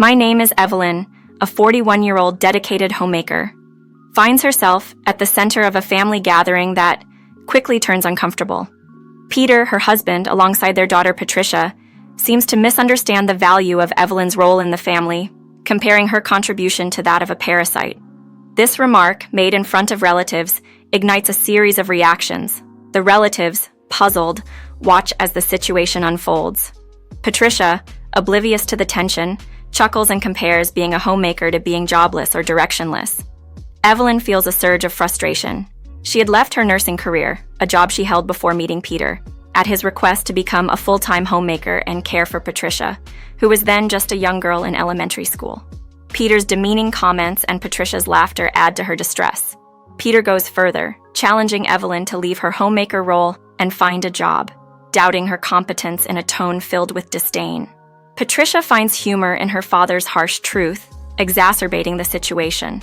My name is Evelyn, a 41-year-old dedicated homemaker. Finds herself at the center of a family gathering that quickly turns uncomfortable. Peter, her husband, alongside their daughter Patricia, seems to misunderstand the value of Evelyn's role in the family, comparing her contribution to that of a parasite. This remark, made in front of relatives, ignites a series of reactions. The relatives, puzzled, watch as the situation unfolds. Patricia, oblivious to the tension, chuckles and compares being a homemaker to being jobless or directionless. Evelyn feels a surge of frustration. She had left her nursing career, a job she held before meeting Peter, at his request to become a full-time homemaker and care for Patricia, who was then just a young girl in elementary school. Peter's demeaning comments and Patricia's laughter add to her distress. Peter goes further, challenging Evelyn to leave her homemaker role and find a job, doubting her competence in a tone filled with disdain. Patricia finds humor in her father's harsh truth, exacerbating the situation.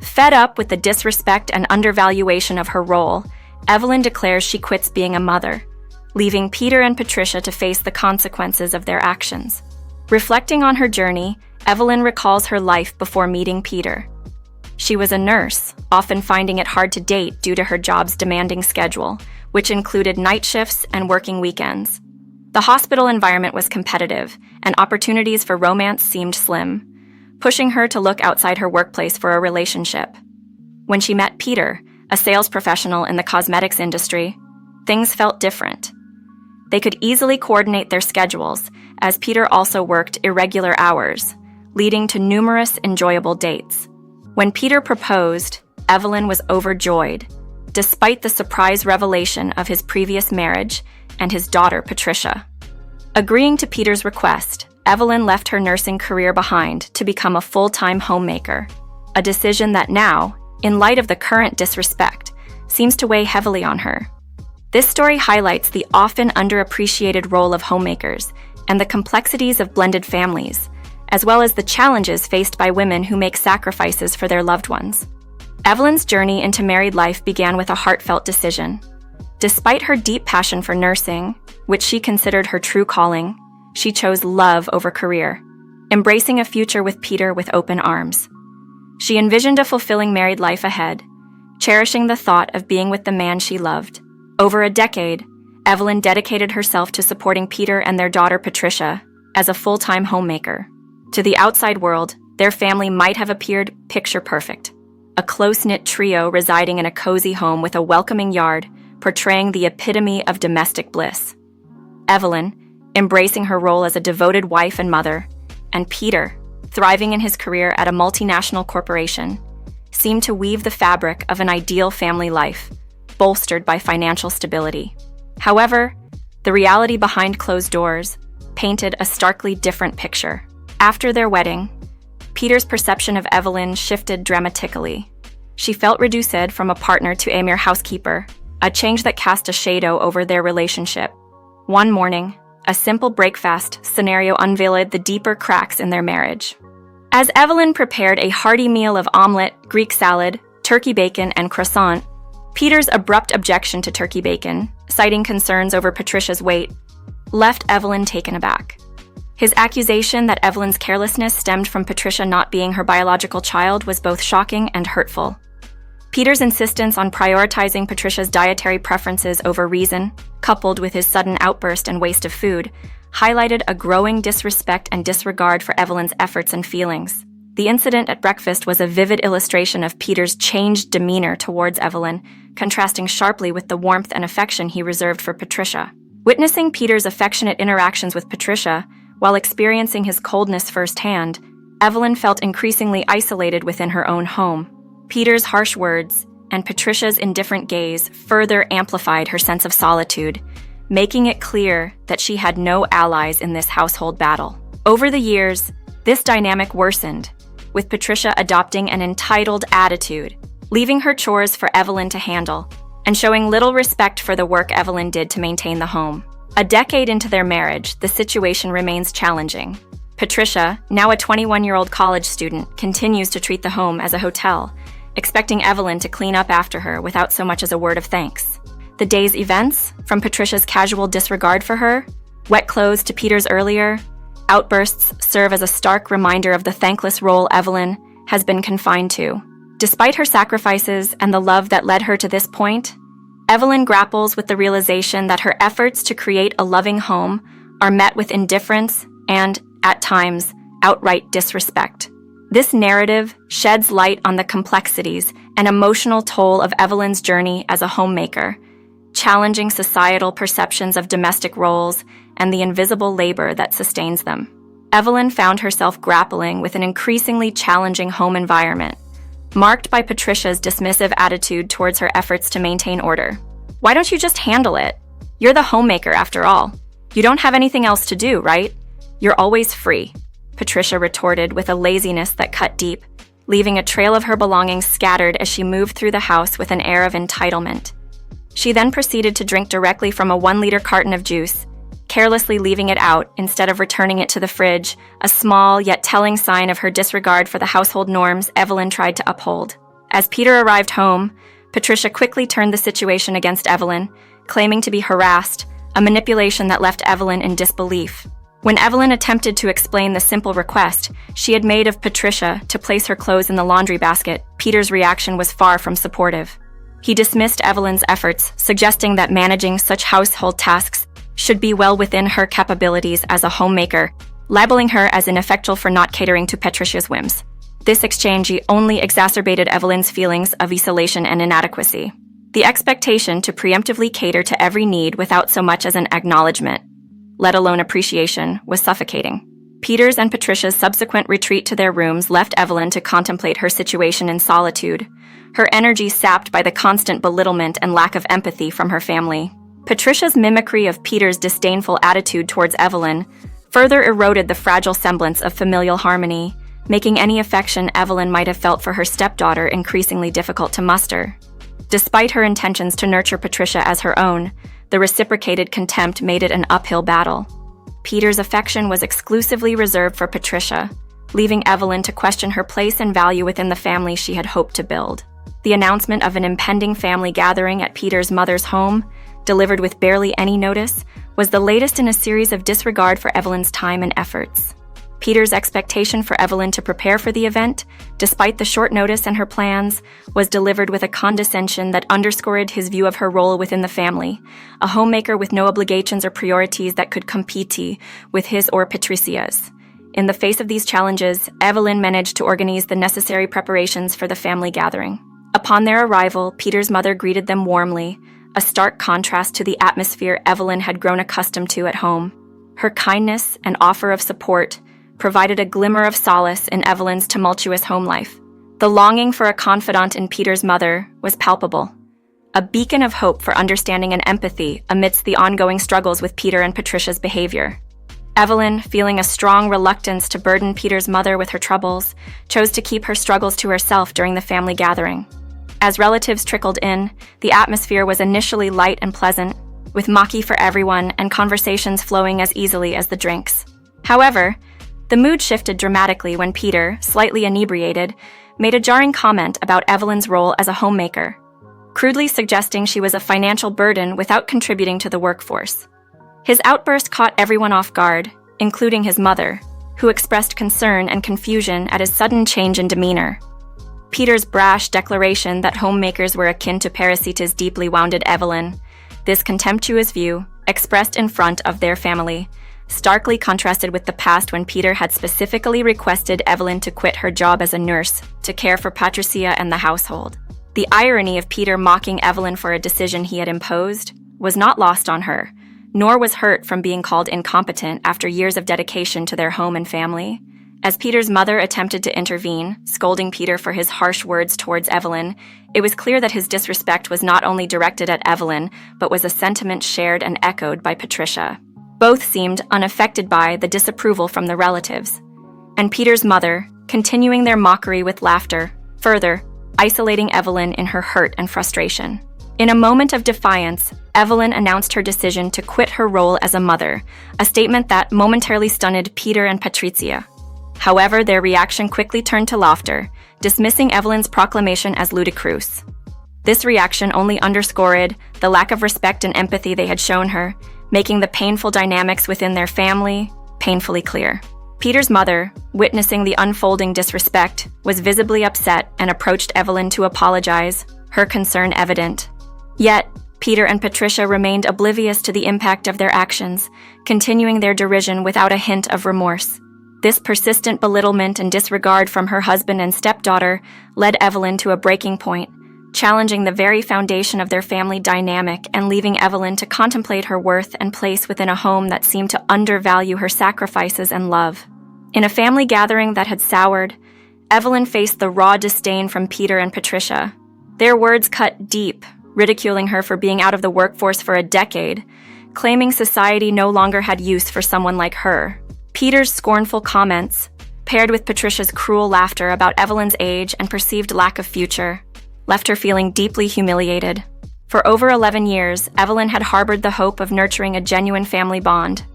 Fed up with the disrespect and undervaluation of her role, Evelyn declares she quits being a mother, leaving Peter and Patricia to face the consequences of their actions. Reflecting on her journey, Evelyn recalls her life before meeting Peter. She was a nurse, often finding it hard to date due to her job's demanding schedule, which included night shifts and working weekends. The hospital environment was competitive, and opportunities for romance seemed slim, pushing her to look outside her workplace for a relationship. When she met Peter, a sales professional in the cosmetics industry, things felt different. They could easily coordinate their schedules, as Peter also worked irregular hours, leading to numerous enjoyable dates. When Peter proposed, Evelyn was overjoyed, despite the surprise revelation of his previous marriage and his daughter Patricia. Agreeing to Peter's request, Evelyn left her nursing career behind to become a full-time homemaker, a decision that now, in light of the current disrespect, seems to weigh heavily on her. This story highlights the often underappreciated role of homemakers and the complexities of blended families, as well as the challenges faced by women who make sacrifices for their loved ones. Evelyn's journey into married life began with a heartfelt decision. Despite her deep passion for nursing, which she considered her true calling, she chose love over career, embracing a future with Peter with open arms. She envisioned a fulfilling married life ahead, cherishing the thought of being with the man she loved. Over a decade, Evelyn dedicated herself to supporting Peter and their daughter Patricia as a full-time homemaker. To the outside world, their family might have appeared picture-perfect, a close-knit trio residing in a cozy home with a welcoming yard, portraying the epitome of domestic bliss. Evelyn, embracing her role as a devoted wife and mother, and Peter, thriving in his career at a multinational corporation, seemed to weave the fabric of an ideal family life, bolstered by financial stability. However, the reality behind closed doors painted a starkly different picture. After their wedding, Peter's perception of Evelyn shifted dramatically. She felt reduced from a partner to a mere housekeeper, a change that cast a shadow over their relationship. One morning, a simple breakfast scenario unveiled the deeper cracks in their marriage. As Evelyn prepared a hearty meal of omelet, Greek salad, turkey bacon, and croissant, Peter's abrupt objection to turkey bacon, citing concerns over Patricia's weight, left Evelyn taken aback. His accusation that Evelyn's carelessness stemmed from Patricia not being her biological child was both shocking and hurtful. Peter's insistence on prioritizing Patricia's dietary preferences over reason, coupled with his sudden outburst and waste of food, highlighted a growing disrespect and disregard for Evelyn's efforts and feelings. The incident at breakfast was a vivid illustration of Peter's changed demeanor towards Evelyn, contrasting sharply with the warmth and affection he reserved for Patricia. Witnessing Peter's affectionate interactions with Patricia, while experiencing his coldness firsthand, Evelyn felt increasingly isolated within her own home. Peter's harsh words and Patricia's indifferent gaze further amplified her sense of solitude, making it clear that she had no allies in this household battle. Over the years, this dynamic worsened, with Patricia adopting an entitled attitude, leaving her chores for Evelyn to handle, and showing little respect for the work Evelyn did to maintain the home. A decade into their marriage, the situation remains challenging. Patricia, now a 21-year-old college student, continues to treat the home as a hotel, expecting Evelyn to clean up after her without so much as a word of thanks. The day's events, from Patricia's casual disregard for her, wet clothes to Peter's earlier, outbursts serve as a stark reminder of the thankless role Evelyn has been confined to. Despite her sacrifices and the love that led her to this point, Evelyn grapples with the realization that her efforts to create a loving home are met with indifference and, at times, outright disrespect. This narrative sheds light on the complexities and emotional toll of Evelyn's journey as a homemaker, challenging societal perceptions of domestic roles and the invisible labor that sustains them. Evelyn found herself grappling with an increasingly challenging home environment, marked by Patricia's dismissive attitude towards her efforts to maintain order. "Why don't you just handle it? You're the homemaker after all. You don't have anything else to do, right? You're always free," Patricia retorted with a laziness that cut deep, leaving a trail of her belongings scattered as she moved through the house with an air of entitlement. She then proceeded to drink directly from a 1-liter carton of juice, carelessly leaving it out instead of returning it to the fridge, a small yet telling sign of her disregard for the household norms Evelyn tried to uphold. As Peter arrived home, Patricia quickly turned the situation against Evelyn, claiming to be harassed, a manipulation that left Evelyn in disbelief. When Evelyn attempted to explain the simple request she had made of Patricia to place her clothes in the laundry basket, Peter's reaction was far from supportive. He dismissed Evelyn's efforts, suggesting that managing such household tasks should be well within her capabilities as a homemaker, labeling her as ineffectual for not catering to Patricia's whims. This exchange only exacerbated Evelyn's feelings of isolation and inadequacy. The expectation to preemptively cater to every need without so much as an acknowledgement, let alone appreciation, was suffocating. Peter's and Patricia's subsequent retreat to their rooms left Evelyn to contemplate her situation in solitude, her energy sapped by the constant belittlement and lack of empathy from her family. Patricia's mimicry of Peter's disdainful attitude towards Evelyn further eroded the fragile semblance of familial harmony, making any affection Evelyn might have felt for her stepdaughter increasingly difficult to muster. Despite her intentions to nurture Patricia as her own, the reciprocated contempt made it an uphill battle. Peter's affection was exclusively reserved for Patricia, leaving Evelyn to question her place and value within the family she had hoped to build. The announcement of an impending family gathering at Peter's mother's home, delivered with barely any notice, was the latest in a series of disregard for Evelyn's time and efforts. Peter's expectation for Evelyn to prepare for the event, despite the short notice and her plans, was delivered with a condescension that underscored his view of her role within the family, a homemaker with no obligations or priorities that could compete with his or Patricia's. In the face of these challenges, Evelyn managed to organize the necessary preparations for the family gathering. Upon their arrival, Peter's mother greeted them warmly, a stark contrast to the atmosphere Evelyn had grown accustomed to at home. Her kindness and offer of support provided a glimmer of solace in Evelyn's tumultuous home life. The longing for a confidant in Peter's mother was palpable, a beacon of hope for understanding and empathy amidst the ongoing struggles with Peter and Patricia's behavior. Evelyn, feeling a strong reluctance to burden Peter's mother with her troubles, chose to keep her struggles to herself during the family gathering. As relatives trickled in, the atmosphere was initially light and pleasant, with maki for everyone and conversations flowing as easily as the drinks. However, the mood shifted dramatically when Peter, slightly inebriated, made a jarring comment about Evelyn's role as a homemaker, crudely suggesting she was a financial burden without contributing to the workforce. His outburst caught everyone off guard, including his mother, who expressed concern and confusion at his sudden change in demeanor. Peter's brash declaration that homemakers were akin to parasites deeply wounded Evelyn. This contemptuous view, expressed in front of their family, starkly contrasted with the past when Peter had specifically requested Evelyn to quit her job as a nurse to care for Patricia and the household. The irony of Peter mocking Evelyn for a decision he had imposed was not lost on her, nor was hurt from being called incompetent after years of dedication to their home and family. As Peter's mother attempted to intervene, scolding Peter for his harsh words towards Evelyn, it was clear that his disrespect was not only directed at Evelyn, but was a sentiment shared and echoed by Patricia. Both seemed unaffected by the disapproval from the relatives, and Peter's mother, continuing their mockery with laughter, further isolating Evelyn in her hurt and frustration. In a moment of defiance, Evelyn announced her decision to quit her role as a mother, a statement that momentarily stunned Peter and Patricia. However, their reaction quickly turned to laughter, dismissing Evelyn's proclamation as ludicrous. This reaction only underscored the lack of respect and empathy they had shown her, making the painful dynamics within their family painfully clear. Peter's mother, witnessing the unfolding disrespect, was visibly upset and approached Evelyn to apologize, her concern evident. Yet, Peter and Patricia remained oblivious to the impact of their actions, continuing their derision without a hint of remorse. This persistent belittlement and disregard from her husband and stepdaughter led Evelyn to a breaking point, challenging the very foundation of their family dynamic and leaving Evelyn to contemplate her worth and place within a home that seemed to undervalue her sacrifices and love. In a family gathering that had soured, Evelyn faced the raw disdain from Peter and Patricia. Their words cut deep, ridiculing her for being out of the workforce for a decade, claiming society no longer had use for someone like her. Peter's scornful comments, paired with Patricia's cruel laughter about Evelyn's age and perceived lack of future, left her feeling deeply humiliated. For over 11 years, Evelyn had harbored the hope of nurturing a genuine family bond,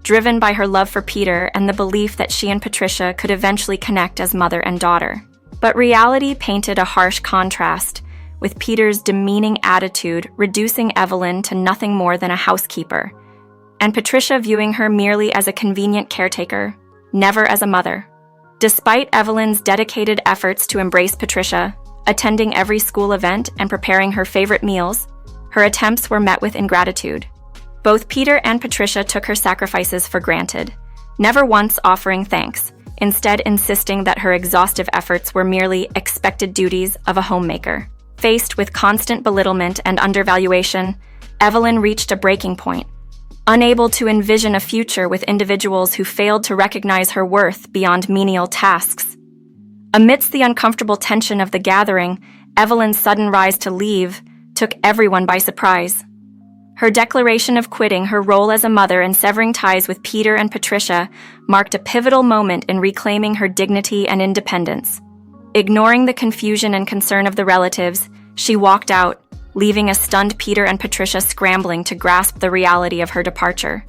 driven by her love for Peter and the belief that she and Patricia could eventually connect as mother and daughter. But reality painted a harsh contrast, with Peter's demeaning attitude reducing Evelyn to nothing more than a housekeeper, and Patricia viewing her merely as a convenient caretaker, never as a mother. Despite Evelyn's dedicated efforts to embrace Patricia, attending every school event and preparing her favorite meals, her attempts were met with ingratitude. Both Peter and Patricia took her sacrifices for granted, never once offering thanks, instead insisting that her exhaustive efforts were merely expected duties of a homemaker. Faced with constant belittlement and undervaluation, Evelyn reached a breaking point, unable to envision a future with individuals who failed to recognize her worth beyond menial tasks. Amidst the uncomfortable tension of the gathering, Evelyn's sudden rise to leave took everyone by surprise. Her declaration of quitting her role as a mother and severing ties with Peter and Patricia marked a pivotal moment in reclaiming her dignity and independence. Ignoring the confusion and concern of the relatives, she walked out, leaving a stunned Peter and Patricia scrambling to grasp the reality of her departure.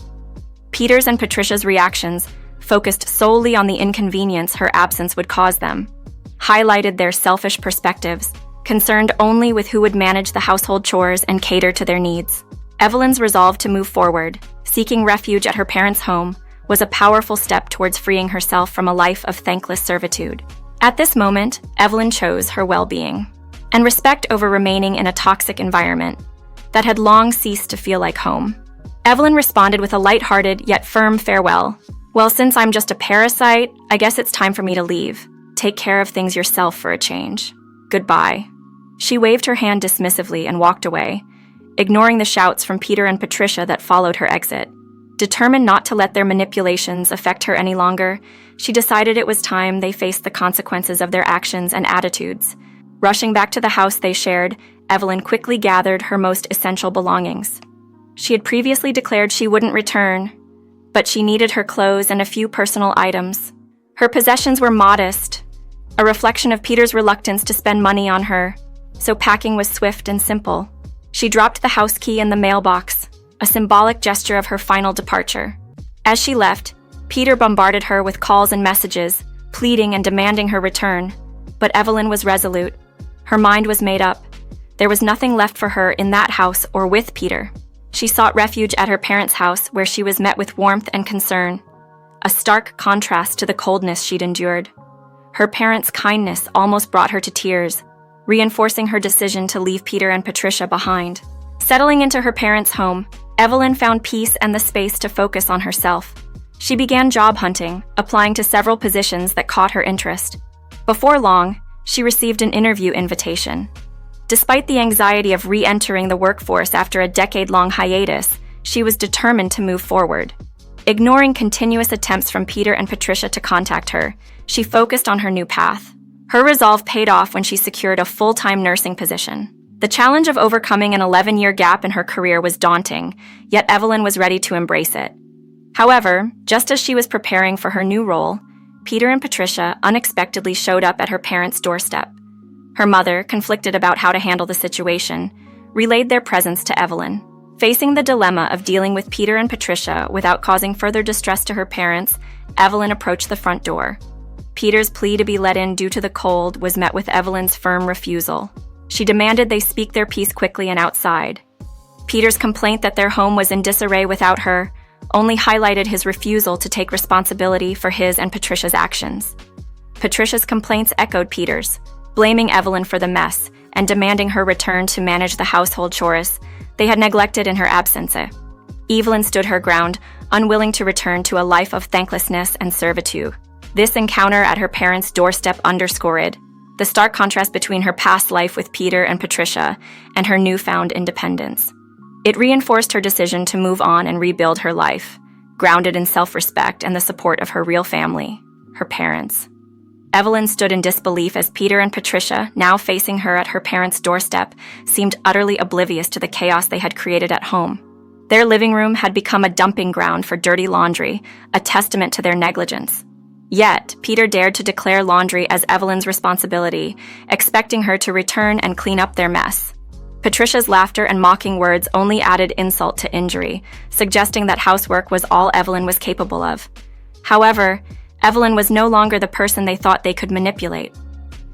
Peter's and Patricia's reactions, focused solely on the inconvenience her absence would cause them, highlighted their selfish perspectives, concerned only with who would manage the household chores and cater to their needs. Evelyn's resolve to move forward, seeking refuge at her parents' home, was a powerful step towards freeing herself from a life of thankless servitude. At this moment, Evelyn chose her well-being and respect over remaining in a toxic environment that had long ceased to feel like home. Evelyn responded with a lighthearted yet firm farewell. "Well, since I'm just a parasite, I guess it's time for me to leave. Take care of things yourself for a change. Goodbye." She waved her hand dismissively and walked away, ignoring the shouts from Peter and Patricia that followed her exit. Determined not to let their manipulations affect her any longer, she decided it was time they faced the consequences of their actions and attitudes. Rushing back to the house they shared, Evelyn quickly gathered her most essential belongings. She had previously declared she wouldn't return, but she needed her clothes and a few personal items. Her possessions were modest, a reflection of Peter's reluctance to spend money on her, so packing was swift and simple. She dropped the house key in the mailbox, a symbolic gesture of her final departure. As she left, Peter bombarded her with calls and messages, pleading and demanding her return. But Evelyn was resolute. Her mind was made up. There was nothing left for her in that house or with Peter. She sought refuge at her parents' house, where she was met with warmth and concern, a stark contrast to the coldness she'd endured. Her parents' kindness almost brought her to tears, reinforcing her decision to leave Peter and Patricia behind. Settling into her parents' home, Evelyn found peace and the space to focus on herself. She began job hunting, applying to several positions that caught her interest. Before long, she received an interview invitation. Despite the anxiety of re-entering the workforce after a decade-long hiatus, she was determined to move forward. Ignoring continuous attempts from Peter and Patricia to contact her, she focused on her new path. Her resolve paid off when she secured a full-time nursing position. The challenge of overcoming an 11-year gap in her career was daunting, yet Evelyn was ready to embrace it. However, just as she was preparing for her new role, Peter and Patricia unexpectedly showed up at her parents' doorstep. Her mother, conflicted about how to handle the situation, relayed their presence to Evelyn. Facing the dilemma of dealing with Peter and Patricia without causing further distress to her parents, Evelyn approached the front door. Peter's plea to be let in due to the cold was met with Evelyn's firm refusal. She demanded they speak their piece quickly and outside. Peter's complaint that their home was in disarray without her only highlighted his refusal to take responsibility for his and Patricia's actions. Patricia's complaints echoed Peter's, blaming Evelyn for the mess and demanding her return to manage the household chores they had neglected in her absence. Evelyn stood her ground, unwilling to return to a life of thanklessness and servitude. This encounter at her parents' doorstep underscored the stark contrast between her past life with Peter and Patricia and her newfound independence. It reinforced her decision to move on and rebuild her life, grounded in self-respect and the support of her real family, her parents. Evelyn stood in disbelief as Peter and Patricia, now facing her at her parents' doorstep, seemed utterly oblivious to the chaos they had created at home. Their living room had become a dumping ground for dirty laundry, a testament to their negligence. Yet, Peter dared to declare laundry as Evelyn's responsibility, expecting her to return and clean up their mess. Patricia's laughter and mocking words only added insult to injury, suggesting that housework was all Evelyn was capable of. However, Evelyn was no longer the person they thought they could manipulate.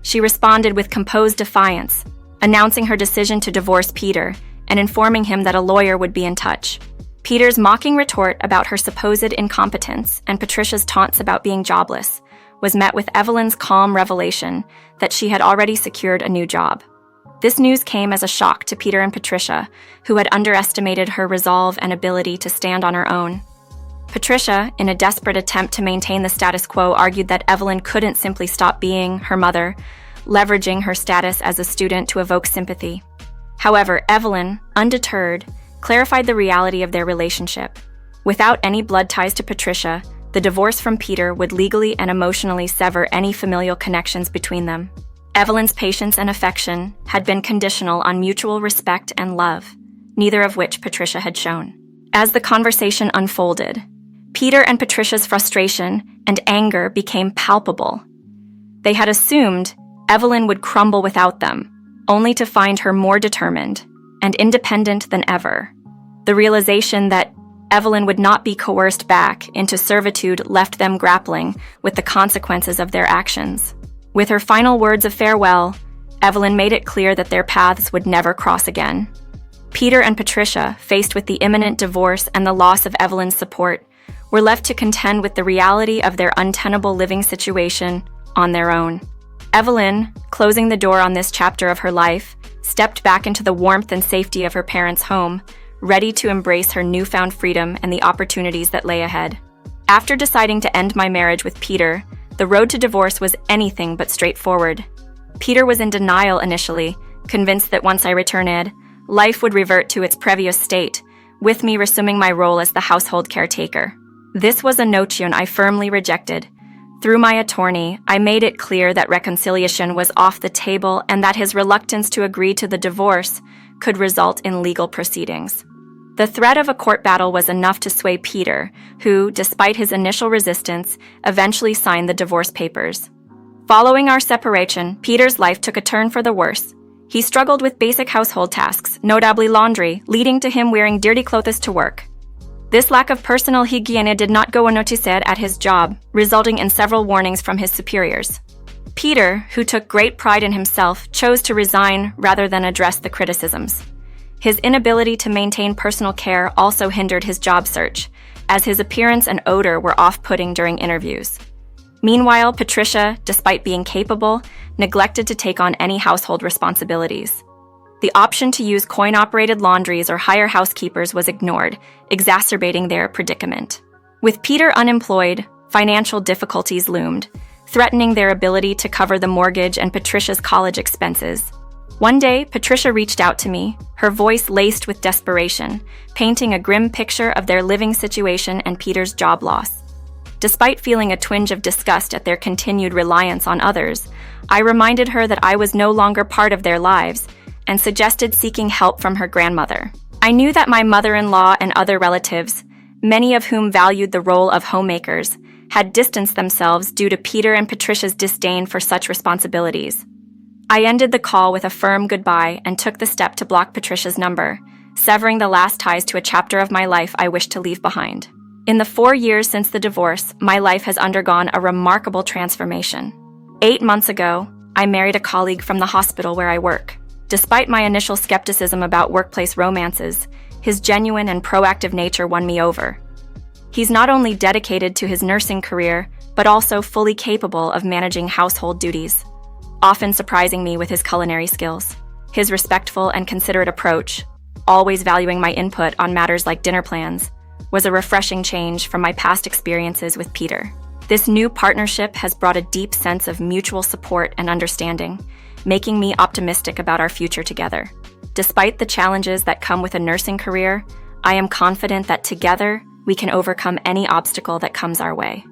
She responded with composed defiance, announcing her decision to divorce Peter and informing him that a lawyer would be in touch. Peter's mocking retort about her supposed incompetence and Patricia's taunts about being jobless was met with Evelyn's calm revelation that she had already secured a new job. This news came as a shock to Peter and Patricia, who had underestimated her resolve and ability to stand on her own. Patricia, in a desperate attempt to maintain the status quo, argued that Evelyn couldn't simply stop being her mother, leveraging her status as a student to evoke sympathy. However, Evelyn, undeterred, clarified the reality of their relationship. Without any blood ties to Patricia, the divorce from Peter would legally and emotionally sever any familial connections between them. Evelyn's patience and affection had been conditional on mutual respect and love, neither of which Patricia had shown. As the conversation unfolded, Peter and Patricia's frustration and anger became palpable. They had assumed Evelyn would crumble without them, only to find her more determined and independent than ever. The realization that Evelyn would not be coerced back into servitude left them grappling with the consequences of their actions. With her final words of farewell, Evelyn made it clear that their paths would never cross again. Peter and Patricia, faced with the imminent divorce and the loss of Evelyn's support, were left to contend with the reality of their untenable living situation on their own. Evelyn, closing the door on this chapter of her life, stepped back into the warmth and safety of her parents' home, ready to embrace her newfound freedom and the opportunities that lay ahead. After deciding to end my marriage with Peter, the road to divorce was anything but straightforward. Peter was in denial initially, convinced that once I returned, life would revert to its previous state, with me resuming my role as the household caretaker. This was a notion I firmly rejected. Through my attorney, I made it clear that reconciliation was off the table and that his reluctance to agree to the divorce could result in legal proceedings. The threat of a court battle was enough to sway Peter, who, despite his initial resistance, eventually signed the divorce papers. Following our separation, Peter's life took a turn for the worse. He struggled with basic household tasks, notably laundry, leading to him wearing dirty clothes to work. This lack of personal hygiene did not go unnoticed at his job, resulting in several warnings from his superiors. Peter, who took great pride in himself, chose to resign rather than address the criticisms. His inability to maintain personal care also hindered his job search, as his appearance and odor were off-putting during interviews. Meanwhile, Patricia, despite being capable, neglected to take on any household responsibilities. The option to use coin-operated laundries or hire housekeepers was ignored, exacerbating their predicament. With Peter unemployed, financial difficulties loomed, threatening their ability to cover the mortgage and Patricia's college expenses. One day, Patricia reached out to me, her voice laced with desperation, painting a grim picture of their living situation and Peter's job loss. Despite feeling a twinge of disgust at their continued reliance on others, I reminded her that I was no longer part of their lives and suggested seeking help from her grandmother. I knew that my mother-in-law and other relatives, many of whom valued the role of homemakers, had distanced themselves due to Peter and Patricia's disdain for such responsibilities. I ended the call with a firm goodbye and took the step to block Patricia's number, severing the last ties to a chapter of my life I wished to leave behind. In the 4 years since the divorce, my life has undergone a remarkable transformation. 8 months ago, I married a colleague from the hospital where I work. Despite my initial skepticism about workplace romances, his genuine and proactive nature won me over. He's not only dedicated to his nursing career, but also fully capable of managing household duties, often surprising me with his culinary skills. His respectful and considerate approach, always valuing my input on matters like dinner plans, was a refreshing change from my past experiences with Peter. This new partnership has brought a deep sense of mutual support and understanding, making me optimistic about our future together. Despite the challenges that come with a nursing career, I am confident that together we can overcome any obstacle that comes our way.